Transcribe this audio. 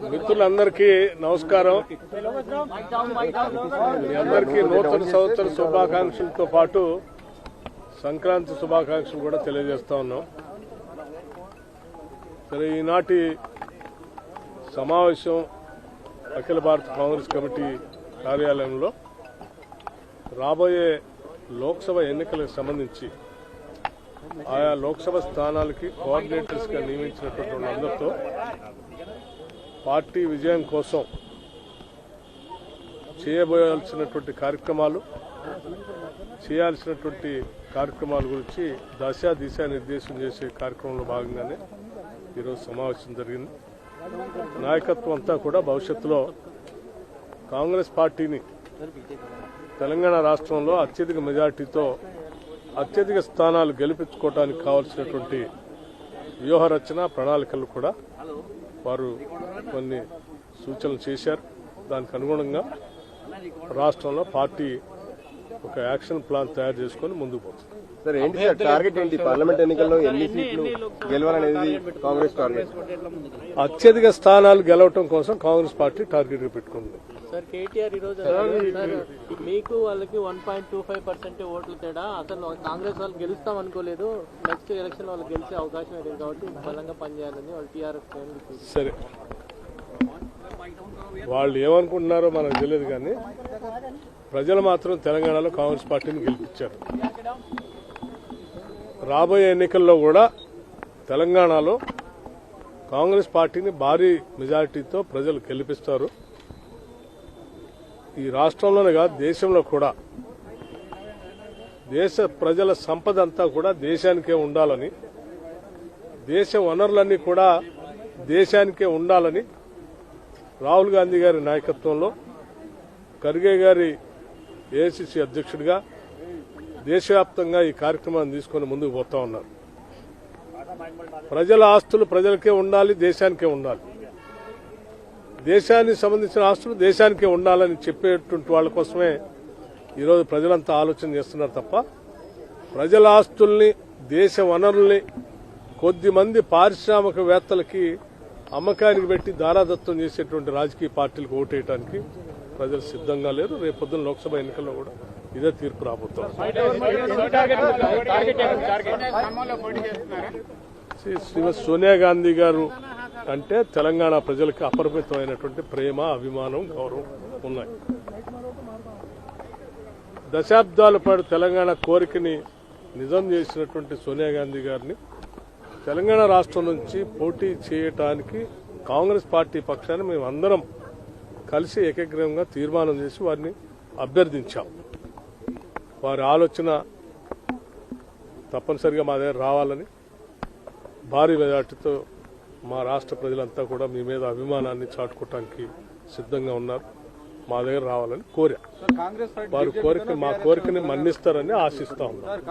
మిత్రులందరికీ నమస్కారం. మీ అందరికీ నూతన సంవత్సర శుభాకాంక్షలతో పాటు సంక్రాంతి శుభాకాంక్షలు కూడా తెలియజేస్తా ఉన్నాం. సరే, ఈనాటి సమావేశం అఖిల భారత కాంగ్రెస్ కమిటీ కార్యాలయంలో రాబోయే లోక్సభ ఎన్నికలకు సంబంధించి ఆయా లోక్సభ స్థానాలకి కోఆర్డినేటర్స్ గా నియమించినటువంటి వాళ్ళందరితో పార్టీ విజయం కోసం చేయబోయాల్సినటువంటి కార్యక్రమాలు, చేయాల్సినటువంటి కార్యక్రమాల గురించి దిశా నిర్దేశం చేసే కార్యక్రమంలో భాగంగానే ఈరోజు సమావేశం జరిగింది. నాయకత్వం అంతా కూడా భవిష్యత్తులో కాంగ్రెస్ పార్టీని తెలంగాణ రాష్ట్రంలో అత్యధిక మెజార్టీతో అత్యధిక స్థానాలు గెలిపించుకోవడానికి కావాల్సినటువంటి వ్యూహ రచన ప్రణాళికలు కూడా వారు కొన్ని సూచనలు చేశారు. దానికి అనుగుణంగా రాష్ట్రంలో పార్టీ ఒక యాక్షన్ ప్లాన్ తయారు చేసుకుని ముందుకు పోతుంది. సార్, ఏంటి సార్ టార్గెట్ ఏంటి? పార్లమెంట్ ఎన్నికల్లో ఎన్ని సీట్లు గెలవాలనేది కాంగ్రెస్ టార్గెట్? అత్యధిక స్థానాలు గెలవటం కోసం కాంగ్రెస్ పార్టీ టార్గెట్ గా పెట్టుకుంది. సార్, కేటీఆర్ ఈరోజు మీకు వాళ్ళకి 1.25% ఓట్లు తేడా, అసలు కాంగ్రెస్ వాళ్ళు గెలుస్తాం అనుకోలేదు, నెక్స్ట్ ఎలక్షన్ వాళ్ళు గెలిచే అవకాశం లేదు కాబట్టి బలంగా పనిచేయాలని వాళ్ళు టీఆర్ఎస్. సరే, వాళ్ళు ఏమనుకుంటున్నారో మనకు తెలియదు, కానీ ప్రజలు మాత్రం తెలంగాణలో కాంగ్రెస్ పార్టీని గెలిపించారు. రాబోయే ఎన్నికల్లో కూడా తెలంగాణలో కాంగ్రెస్ పార్టీని భారీ మెజారిటీతో ప్రజలు గెలిపిస్తారు. ఈ రాష్ట్రంలోనే కాదు, దేశంలో కూడా దేశ ప్రజల సంపద అంతా కూడా దేశానికే ఉండాలని, దేశ వనరులన్నీ కూడా దేశానికే ఉండాలని రాహుల్ గాంధీ గారి నాయకత్వంలో, ఖర్గే గారి ఏఐసిసి అధ్యక్షుడిగా దేశవ్యాప్తంగా ఈ కార్యక్రమాన్ని తీసుకుని ముందుకు పోతా ఉన్నారు. ప్రజల ఆస్తులు ప్రజలకే ఉండాలి, దేశానికే ఉండాలి, దేశానికి సంబంధించిన ఆస్తులు దేశానికే ఉండాలని చెప్పేటువంటి వాళ్ళ కోసమే ఈరోజు ప్రజలంతా ఆలోచన చేస్తున్నారు తప్ప, ప్రజల ఆస్తుల్ని, దేశ వనరుల్ని కొద్దిమంది పారిశ్రామికవేత్తలకి అమ్మకానికి పెట్టి దారాదత్తం చేసేటువంటి రాజకీయ పార్టీలకు ఓటేయడానికి ప్రజలు సిద్ధంగా లేరు. రేపొద్దున లోక్సభ ఎన్నికల్లో కూడా ఇదే తీర్పు రాబోతోంది. శ్రీమతి సోనియా గాంధీ గారు అంటే తెలంగాణ ప్రజలకు అపరిమితమైనటువంటి ప్రేమ, అభిమానం, గౌరవం ఉన్నాయి. దశాబ్దాల పాటు తెలంగాణ కోరికని నిజం చేసినటువంటి సోనియా గాంధీ గారిని తెలంగాణ రాష్ట్రం నుంచి పోటీ చేయటానికి కాంగ్రెస్ పార్టీ పక్షాన్ని మేమందరం కలిసి ఏకగ్రీవంగా తీర్మానం చేసి వారిని అభ్యర్థించాం. వారి ఆలోచన తప్పనిసరిగా మా దగ్గర రావాలని, భారీ మెజార్టీతో మా రాష్ట్ర ప్రజలంతా కూడా మీ మీద అభిమానాన్ని చాటుకోవటానికి సిద్ధంగా ఉన్నారు. మా దగ్గర రావాలని కోరా. వారి కోరిక, మా కోరికని మన్నిస్తారని ఆశిస్తా ఉన్నారు.